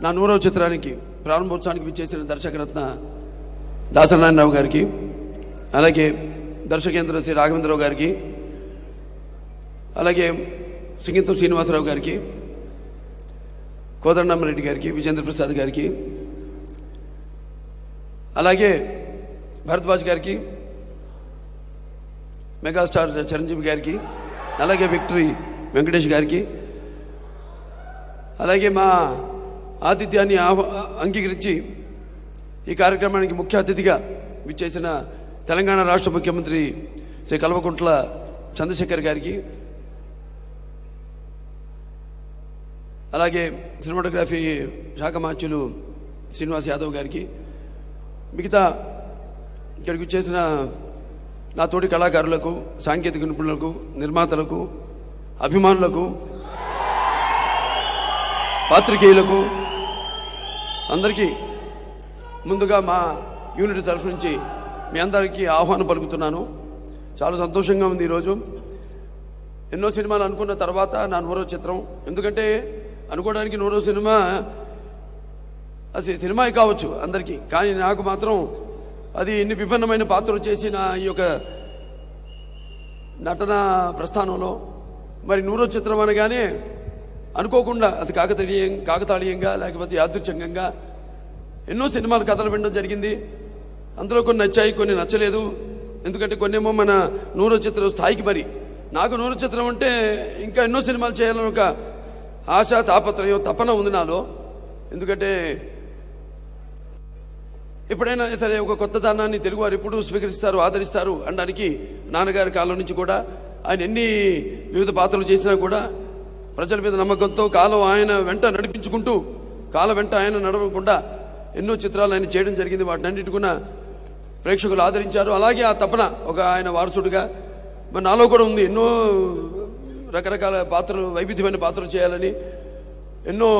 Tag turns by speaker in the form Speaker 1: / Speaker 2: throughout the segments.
Speaker 1: నా 100వ చిత్రానికి ప్రారంభోత్సవానికి విచ్చేసిన దర్శకరత్న దాసనారాయణరావు గారికి, అలాగే దర్శకేంద్ర శ్రీ రాఘవేంద్రరావు గారికి, అలాగే సింగీతం శ్రీనివాసరావు గారికి, కోదండరామరెడ్డి గారికి, విజేంద్ర ప్రసాద్ గారికి, అలాగే భరద్వాజ్ గారికి, మెగాస్టార్ చిరంజీవి గారికి, అలాగే విక్టరీ వెంకటేష్ గారికి, అలాగే మా ఆతిథ్యాన్ని అంగీకరించి ఈ కార్యక్రమానికి ముఖ్య అతిథిగా విచ్చేసిన తెలంగాణ రాష్ట్ర ముఖ్యమంత్రి శ్రీ కల్వకుంట్ల చంద్రశేఖర్ గారికి, అలాగే సినిమాటోగ్రఫీ శాఖ మంత్రులు శ్రీనివాస్ యాదవ్ గారికి, మిగతా ఇక్కడికి వచ్చేసిన నా తోటి కళాకారులకు, సాంకేతిక నిపుణులకు, నిర్మాతలకు, అభిమానులకు, పాత్రికేయులకు అందరికీ ముందుగా మా యూనిట్ తరఫు నుంచి మీ అందరికీ ఆహ్వానం పలుకుతున్నాను. చాలా సంతోషంగా ఉంది ఈరోజు. ఎన్నో సినిమాలు అనుకున్న తర్వాత నా 100వ చిత్రం. ఎందుకంటే అనుకోవడానికి 100వ సినిమా అది సినిమాయే కావచ్చు అందరికీ, కానీ నాకు మాత్రం అది ఇన్ని విభిన్నమైన పాత్రలు చేసి నా ఈ యొక్క నటన ప్రస్థానంలో మరి 100వ చిత్రం అనగానే అనుకోకుండా అది కాకతాళీయంగా లేకపోతే యాదృచ్ఛికంగా ఎన్నో సినిమాలు కథలు వినడం జరిగింది. అందులో కొన్ని నచ్చాయి, కొన్ని నచ్చలేదు. ఎందుకంటే కొన్నేమో మన 100వ చిత్రం స్థాయికి, మరి నాకు 100వ చిత్రం అంటే ఇంకా ఎన్నో సినిమాలు చేయాలని ఒక ఆశ, తాపత్రయం, తపన ఉంది నాలో. ఎందుకంటే ఎప్పుడైనా సరే ఒక కొత్త దానాన్ని తెలుగువారు ఎప్పుడు స్వీకరిస్తారు, ఆదరిస్తారు అనడానికి నాన్నగారి కాలం నుంచి కూడా ఆయన ఎన్ని వివిధ పాత్రలు చేసినా కూడా ప్రజల మీద నమ్మకంతో కాలం ఆయన వెంట నడిపించుకుంటూ, కాలం వెంట ఆయన నడవకుండా ఎన్నో చిత్రాలు ఆయన చేయడం జరిగింది. వాటినన్నిటి కూడా ప్రేక్షకులు ఆదరించారు. అలాగే ఆ తపన ఒక ఆయన వారసుడిగా మరి నాలో కూడా ఉంది. ఎన్నో రకరకాల పాత్రలు, వైవిధ్యమైన పాత్రలు చేయాలని, ఎన్నో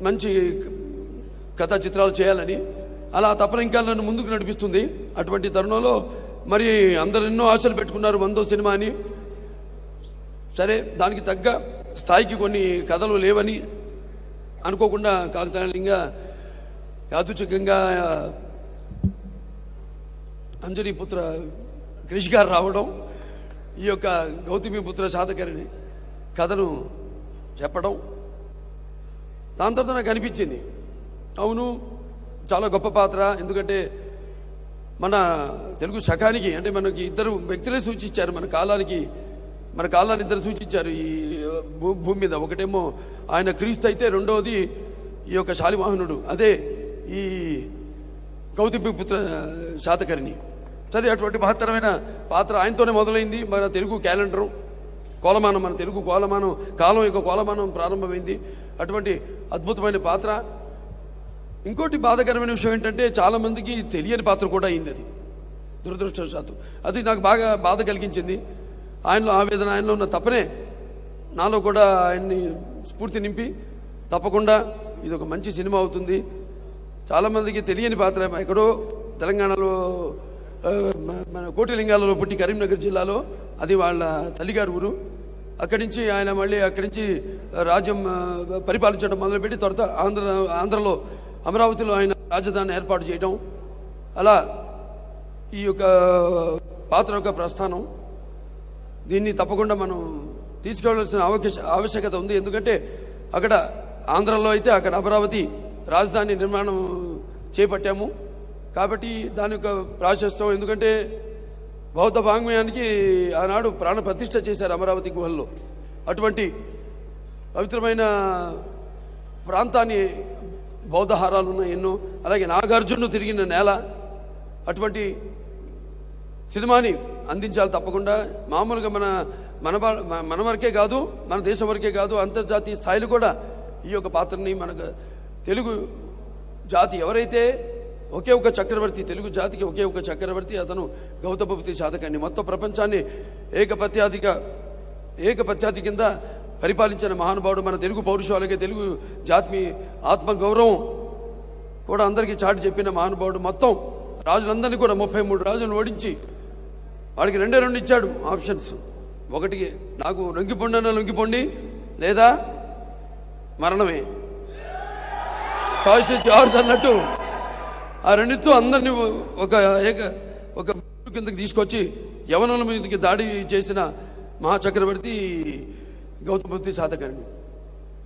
Speaker 1: మంచి కథా చిత్రాలు చేయాలని, అలా తపన ఇంకా నన్ను ముందుకు నడిపిస్తుంది. అటువంటి తరుణంలో మరి అందరు ఎన్నో ఆశలు పెట్టుకున్నారు 100వ సినిమా అని. సరే, దానికి తగ్గ స్థాయికి కొన్ని కథలు లేవని అనుకోకుండా కాకతాళీయంగా యాదృచ్ఛికంగా అంజనీ పుత్ర క్రిష్ గారు రావడం, ఈ యొక్క గౌతమి పుత్ర శాతకర్ణి కథను చెప్పడం, దాని తర్వాత నాకు అనిపించింది అవును చాలా గొప్ప పాత్ర. ఎందుకంటే మన తెలుగు శకానికి అంటే మనకి ఇద్దరు వ్యక్తులే సూచించారు, మన కాలాన్ని ఇద్దరు సూచించారు ఈ భూమి మీద. ఒకటేమో ఆయన క్రీస్తు అయితే, రెండవది ఈ యొక్క శాలివాహనుడు, అదే ఈ గౌతమి పుత్ర శాతకర్ణి. సరే, అటువంటి మహత్తరమైన పాత్ర ఆయనతోనే మొదలైంది. మన తెలుగు క్యాలెండరు కోలమానం, మన తెలుగు కోలమానం, కాలం యొక్క కోలమానం ప్రారంభమైంది. అటువంటి అద్భుతమైన పాత్ర. ఇంకోటి బాధాకరమైన విషయం ఏంటంటే చాలామందికి తెలియని పాత్ర కూడా అయింది. అది దురదృష్టవశాత్తు అది నాకు బాగా బాధ కలిగించింది. ఆయనలో ఆవేదన, ఆయనలో ఉన్న తపనే నాలో కూడా ఆయన్ని స్ఫూర్తి నింపి తప్పకుండా ఇది ఒక మంచి సినిమా అవుతుంది. చాలామందికి తెలియని పాత్ర. ఎక్కడో తెలంగాణలో మన కోటిలింగాలలో పుట్టి కరీంనగర్ జిల్లాలో, అది వాళ్ళ తల్లిగారి ఊరు. అక్కడి నుంచి ఆయన మళ్ళీ అక్కడి నుంచి రాజ్యం పరిపాలించడం మొదలుపెట్టి తర్వాత ఆంధ్రలో అమరావతిలో ఆయన రాజధాని ఏర్పాటు చేయడం, అలా ఈ యొక్క పాత్ర యొక్క ప్రస్థానం. దీన్ని తప్పకుండా మనం తీసుకెళ్లాల్సిన ఆవశ్యకత ఉంది. ఎందుకంటే అక్కడ ఆంధ్రలో అయితే అక్కడ అమరావతి రాజధాని నిర్మాణం చేపట్టాము కాబట్టి దాని యొక్క ప్రాశస్త్యం. ఎందుకంటే బౌద్ధ వాంగ్మయానికి ఆనాడు ప్రాణ ప్రతిష్ఠ చేశారు అమరావతి గుహల్లో. అటువంటి పవిత్రమైన ప్రాంతాన్ని బౌద్ధహారాలు ఉన్నాయి ఎన్నో. అలాగే నాగార్జునుడు తిరిగిన నేల. అటువంటి సినిమాని అందించాలి తప్పకుండా. మామూలుగా మన వరకే కాదు, మన దేశం వరకే కాదు, అంతర్జాతీయ స్థాయిలో కూడా ఈ యొక్క పాత్రని మనకు తెలుగు జాతి ఎవరైతే ఒకే ఒక చక్రవర్తి, తెలుగు జాతికి ఒకే ఒక చక్రవర్తి, అతను గౌతమ పుత్ర శాతకర్ణి. మొత్తం ప్రపంచాన్ని ఏకపత్యాది కింద పరిపాలించిన మహానుభావుడు. మన తెలుగు పౌరుషం, అలాగే తెలుగు జాతి ఆత్మగౌరవం కూడా అందరికీ చాటి చెప్పిన మహానుభావుడు. మొత్తం రాజులందరినీ కూడా 33 రాజులను ఓడించి వాడికి 2 ఇచ్చాడు ఆప్షన్స్. ఒకటి, నాకు లొంగిపోండి లేదా మరణమే. చాయిస్ ఇస్ యోర్స్ అన్నట్టు ఆ రెండితో అందరినీ ఒక కిందకి తీసుకొచ్చి యవనుల మీదకి దాడి చేసిన మహాచక్రవర్తి గౌతమ బుద్ధ శాతకర్ణి.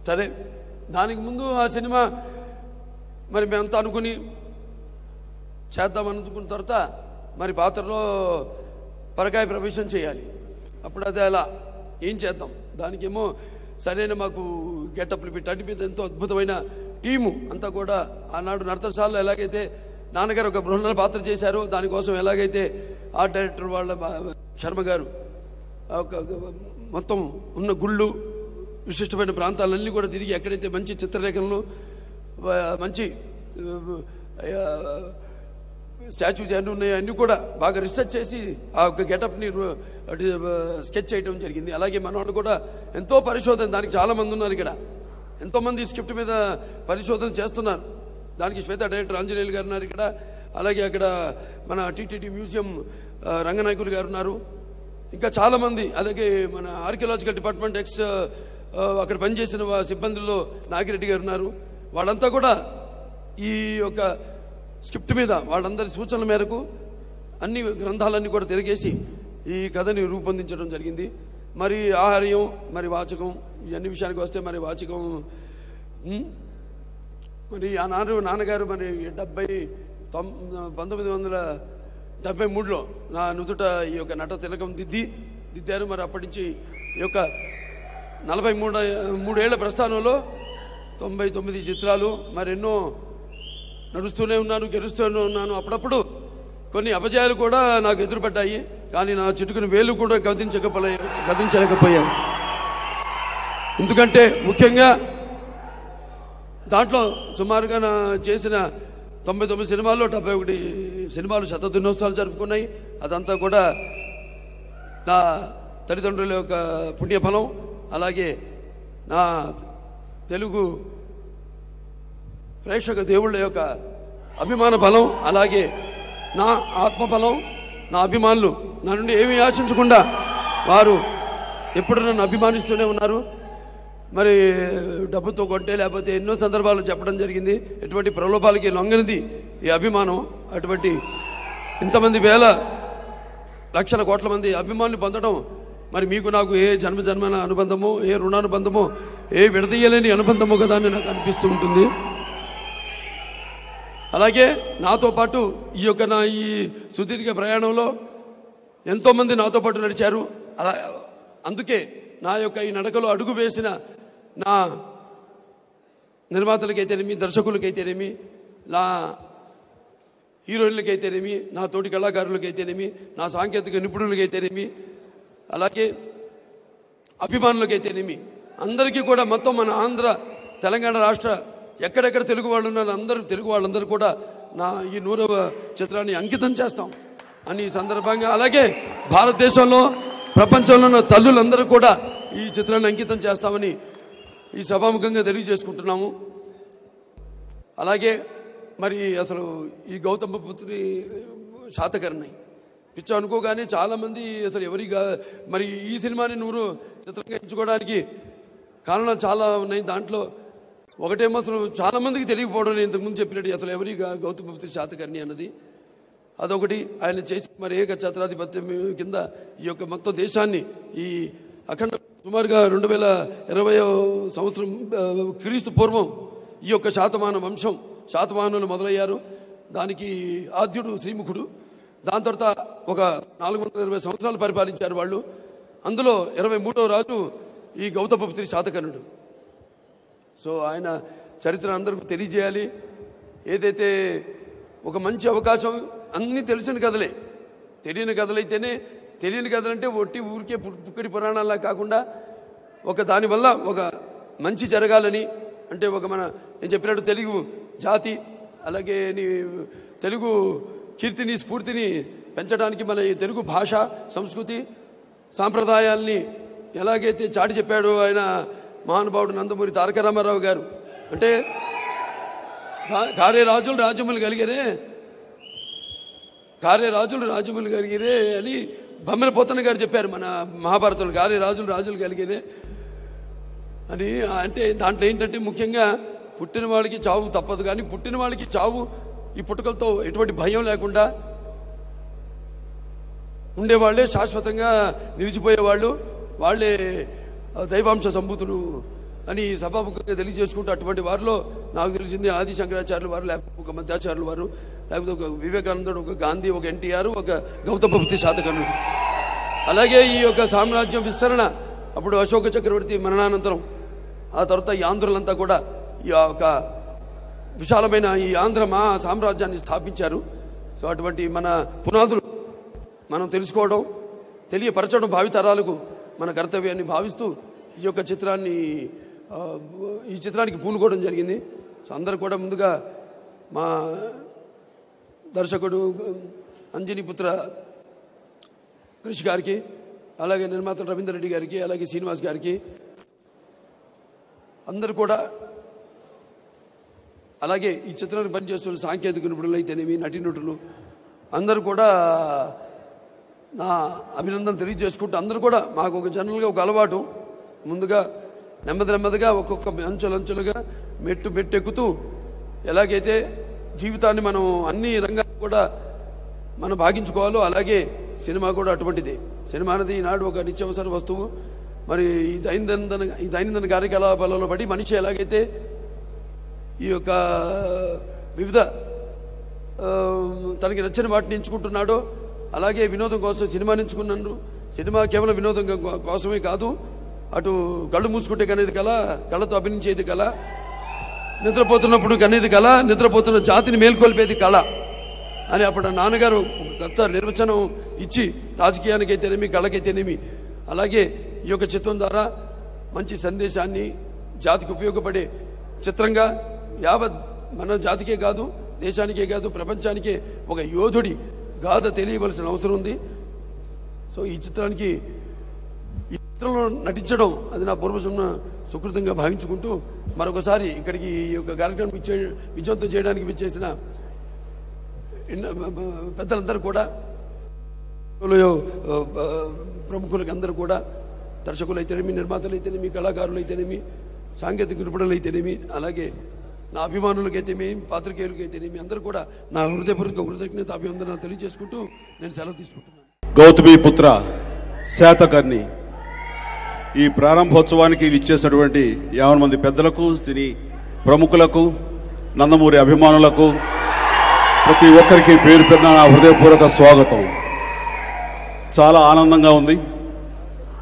Speaker 1: సరే, దానికి ముందు ఆ సినిమా మరి మేమంతా అనుకుని చేద్దాం అనుకున్న తర్వాత మరి పాత్రలో పరకాయ ప్రవేశం చేయాలి. అప్పుడు అదే అలా ఏం చేద్దాం, దానికేమో సరైన మాకు గెటప్లు పెట్టండి మీద ఎంతో అద్భుతమైన టీము అంతా కూడా ఆనాడు నర్తనశాలలో ఎలాగైతే నాన్నగారు ఒక బృహన్నల పాత్ర చేశారో దానికోసం ఎలాగైతే ఆర్ట్ డైరెక్టర్ వాళ్ళ శర్మ గారు మొత్తం ఉన్న గుళ్ళు విశిష్టమైన ప్రాంతాలన్నీ కూడా తిరిగి ఎక్కడైతే మంచి చిత్రలేఖనలు మంచి స్టాచ్యూస్ అన్నీ ఉన్నాయో అన్నీ కూడా బాగా రీసెర్చ్ చేసి ఆ ఒక గెటప్ని స్కెచ్ చేయడం జరిగింది. అలాగే మనవాళ్ళు కూడా ఎంతో పరిశోధన, దానికి చాలామంది ఉన్నారు ఇక్కడ, ఎంతోమంది స్క్రిప్ట్ మీద పరిశోధన చేస్తున్నారు. దానికి శ్వేత డైరెక్టర్ ఆంజనేయులు గారు ఉన్నారు ఇక్కడ, అలాగే అక్కడ మన టీటీడీ మ్యూజియం రంగనాయకులు గారు ఉన్నారు, ఇంకా చాలామంది, అలాగే మన ఆర్కియలాజికల్ డిపార్ట్మెంట్ అక్కడ పనిచేసిన సిబ్బందుల్లో నాగిరెడ్డి గారు ఉన్నారు. వాళ్ళంతా కూడా ఈ యొక్క స్క్రిప్ట్ మీద వాళ్ళందరి సూచనల మేరకు అన్ని గ్రంథాలన్నీ కూడా తిరిగేసి ఈ కథని రూపొందించడం జరిగింది. మరి ఆహార్యం, మరి వాచకం, ఇవన్నీ విషయానికి వస్తే మరి వాచకం మరి ఆ నాన్నగారు మరి 1973లో నా నుదుట ఈ యొక్క నట తిలకం దిద్దారు. మరి అప్పటి నుంచి ఈ యొక్క 43 ఏళ్ల ప్రస్థానంలో 99 చిత్రాలు, మరి ఎన్నో నడుస్తూనే ఉన్నాను, గెలుస్తూనే ఉన్నాను. అప్పుడప్పుడు కొన్ని అపజయాలు కూడా నాకు ఎదురుపడ్డాయి, కానీ నా చిటుకుని వేలు కూడా గతించలేకపోయాను. ఎందుకంటే ముఖ్యంగా దాంట్లో సుమారుగా నా చేసిన 99 సినిమాల్లో 71 సినిమాలు శతదినోత్సవాలు జరుపుకున్నాయి. అదంతా కూడా నా తల్లిదండ్రుల యొక్క పుణ్యఫలం, అలాగే నా తెలుగు ప్రేక్షక దేవుళ్ళ యొక్క అభిమాన బలం, అలాగే నా ఆత్మబలం, నా అభిమానులు నా నుండి ఏమీ ఆశించకుండా వారు ఎప్పుడు నన్ను అభిమానిస్తూనే ఉన్నారు. మరి డబ్బుతో కొంటే లేకపోతే ఎన్నో సందర్భాలు చెప్పడం జరిగింది. ఎటువంటి ప్రలోభాలకి లొంగనిది ఈ అభిమానం. అటువంటి ఇంతమంది వేల లక్షల కోట్ల మంది అభిమానులు పొందడం మరి మీకు నాకు ఏ జన్మజన్మన అనుబంధమో, ఏ రుణానుబంధమో, ఏ విడదీయలేని అనుబంధమో కదా అని నాకు అనిపిస్తూ ఉంటుంది. అలాగే నాతో పాటు ఈ యొక్క నా ఈ సుదీర్ఘ ప్రయాణంలో ఎంతోమంది నాతో పాటు నడిచారు. అందుకే నా యొక్క ఈ నడకలో అడుగు వేసిన నా నిర్మాతలకైతేనేమి, దర్శకులకైతేనేమి, నా హీరోయిన్లకైతేనేమి, నా తోటి కళాకారులకైతేనేమి, నా సాంకేతిక నిపుణులకైతేనేమి, అలాగే అభిమానులకైతేనేమి, అందరికీ కూడా మొత్తం మన ఆంధ్ర తెలంగాణ రాష్ట్ర ఎక్కడెక్కడ తెలుగు వాళ్ళు ఉన్నారు తెలుగు వాళ్ళందరూ కూడా నా ఈ 100వ చిత్రాన్ని అంకితం చేస్తాం అని ఈ సందర్భంగా, అలాగే భారతదేశంలో ప్రపంచంలో ఉన్న తల్లులందరూ కూడా ఈ చిత్రాన్ని అంకితం చేస్తామని ఈ సభాముఖంగా తెలియజేసుకుంటున్నాము. అలాగే మరి అసలు ఈ గౌతమ పుత్రి శాతకర్ణి పిచ్చ అనుకోగానే చాలామంది అసలు మరి ఈ సినిమాని 100 చిత్రంగా ఎంచుకోవడానికి కారణాలు చాలా ఉన్నాయి. దాంట్లో ఒకటేమో అసలు చాలామందికి తెలియకపోవడం, నేను ఇంతకుముందు చెప్పినట్టు అసలు గౌతమ పుత్రి శాతకర్ణి అన్నది అదొకటి. ఆయన చేసి మరి ఏక ఛత్రాధిపత్యం కింద ఈ యొక్క మొత్తం దేశాన్ని ఈ అఖండ సుమారుగా 2020వ సంవత్సరం క్రీస్తు పూర్వం ఈ యొక్క శాతవాహనులు మొదలయ్యారు. దానికి ఆద్యుడు శ్రీముఖుడు. దాని తర్వాత ఒక 420 సంవత్సరాలు పరిపాలించారు వాళ్ళు. అందులో 23వ రాజు ఈ గౌతమ పుత్రి శాతకర్ణుడు. సో ఆయన చరిత్ర అందరికీ తెలియజేయాలి. ఏదైతే ఒక మంచి అవకాశం, అన్నీ తెలిసిన కథలే, తెలియని కథలైతేనే, తెలియని కథలంటే ఒట్టి ఊరికే పుక్కడి పురాణాల్లా కాకుండా ఒక దానివల్ల ఒక మంచి జరగాలని, అంటే ఒక నేను చెప్పినట్టు తెలుగు జాతి, అలాగే తెలుగు కీర్తిని స్ఫూర్తిని పెంచడానికి మన తెలుగు భాష, సంస్కృతి, సాంప్రదాయాల్ని ఎలాగైతే చాటి చెప్పాడో ఆయన మహానుభావుడు నందమూరి తారక రామారావు గారు. అంటే కారే రాజులు రాజ్యములు కలిగిరే అని బొమ్మల పోతన్న గారు చెప్పారు మన మహాభారతంలో. కారే రాజులు కలిగిరే అని. అంటే దాంట్లో ఏంటంటే ముఖ్యంగా పుట్టిన వాళ్ళకి చావు తప్పదు, కానీ పుట్టిన వాళ్ళకి చావు ఈ పుట్టుకలతో ఎటువంటి భయం లేకుండా ఉండేవాళ్లే శాశ్వతంగా నిలిచిపోయేవాళ్ళు, వాళ్ళే దైవాంశ సంభూతులు అని సభాముఖంగా తెలియజేసుకుంటూ అటువంటి వారిలో నాకు తెలిసింది ఆది శంకరాచార్యులు వారు, లేకపోతే ఒక మధ్యాచార్యులు వారు, లేకపోతే ఒక వివేకానందుడు, ఒక గాంధీ, ఒక ఎన్టీఆర్, ఒక గౌతమ బుద్ధ శాతకర్ణుడు. అలాగే ఈ యొక్క సామ్రాజ్యం విస్తరణ అప్పుడు అశోక చక్రవర్తి మరణానంతరం ఆ తర్వాత ఈ ఆంధ్రులంతా కూడా ఈ యొక్క విశాలమైన ఈ ఆంధ్ర మహా సామ్రాజ్యాన్ని స్థాపించారు. సో అటువంటి మన పునాదులు మనం తెలుసుకోవడం, తెలియపరచడం భావితరాలకు మన కర్తవ్యాన్ని భావిస్తూ ఈ యొక్క చిత్రానికి పూనుకోవడం జరిగింది. సో అందరూ కూడా ముందుగా మా దర్శకుడు అంజనీపుత్ర కృషి గారికి, అలాగే నిర్మాత రవీందర్ రెడ్డి గారికి, అలాగే శ్రీనివాస్ గారికి, అందరూ కూడా, అలాగే ఈ చిత్రాన్ని పనిచేస్తున్న సాంకేతిక నిపుణులు అయితేనేమి, నటీనటులు అందరూ కూడా నా అభినందన తెలియజేసుకుంటూ, అందరూ కూడా మాకు ఒక జనరల్గా ఒక అలవాటు, ముందుగా నెమ్మదిగా ఒక్కొక్క అంచెలుగా మెట్టెక్కుతూ ఎలాగైతే జీవితాన్ని మనం అన్ని రంగాలు కూడా మనం భాగించుకోవాలో అలాగే సినిమా కూడా అటువంటిది. సినిమా అనేది ఈనాడు ఒక నిత్యావసర వస్తువు. మరి ఈ దైనందిన కార్యకలాపాలలో పడి మనిషి ఎలాగైతే ఈ యొక్క వివిధ తనకి నచ్చిన వాటిని ఎంచుకుంటున్నాడో అలాగే వినోదం కోసం సినిమాని ఎంచుకున్నాను. సినిమా కేవలం వినోదం కోసమే కాదు, అటు కళ్ళు మూసుకుంటే కనేది కళ, కళ్ళతో అభినయించేది కళ, నిద్రపోతున్నప్పుడు కనేది కళ, నిద్రపోతున్న జాతిని మేల్కొల్పేది కళ అని అప్పుడు నాన్నగారు కొత్త నిర్వచనం ఇచ్చి రాజకీయానికి అయితేనేమి, కళకైతేనేమి, అలాగే ఈ యొక్క చిత్రం ద్వారా మంచి సందేశాన్ని జాతికి ఉపయోగపడే చిత్రంగా యావత్ మన జాతికే కాదు, దేశానికే కాదు, ప్రపంచానికే ఒక యోధుడి గాథ తెలియవలసిన అవసరం ఉంది. సో ఈ చిత్రంలో నటించడం అది నా పూర్వజన్మ సుకృతంగా భావించుకుంటూ మరొకసారి ఇక్కడికి ఈ యొక్క కార్యక్రమం విజయవంతం చేయడానికి విచ్చేసిన పెద్దలందరూ కూడా, ప్రముఖులకి అందరూ కూడా, దర్శకులు అయితేనేమి, నిర్మాతలు అయితేనేమి, కళాకారులు అయితేనేమి, సాంకేతిక నిపుణులు అయితేనేమి, అలాగే నా అభిమానులకైతేనేమి, పాత్రికేయులకైతేనేమి అందరూ కూడా నా హృదయపూర్వక కృతజ్ఞత అభివందనాలు తెలియజేసుకుంటూ నేను సెలవు తీసుకుంటున్నాను.
Speaker 2: గౌతమీపుత్ర శాతకర్ణి ఈ ప్రారంభోత్సవానికి విచ్చేసినటువంటి 50 మంది పెద్దలకు, సినీ ప్రముఖులకు, నందమూరి అభిమానులకు ప్రతి ఒక్కరికి పేరు పేరున నా హృదయపూర్వక స్వాగతం. చాలా ఆనందంగా ఉంది.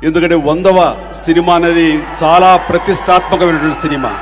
Speaker 2: ఎందుకంటే 100వ సినిమా అనేది చాలా ప్రతిష్టాత్మకమైనటువంటి సినిమా.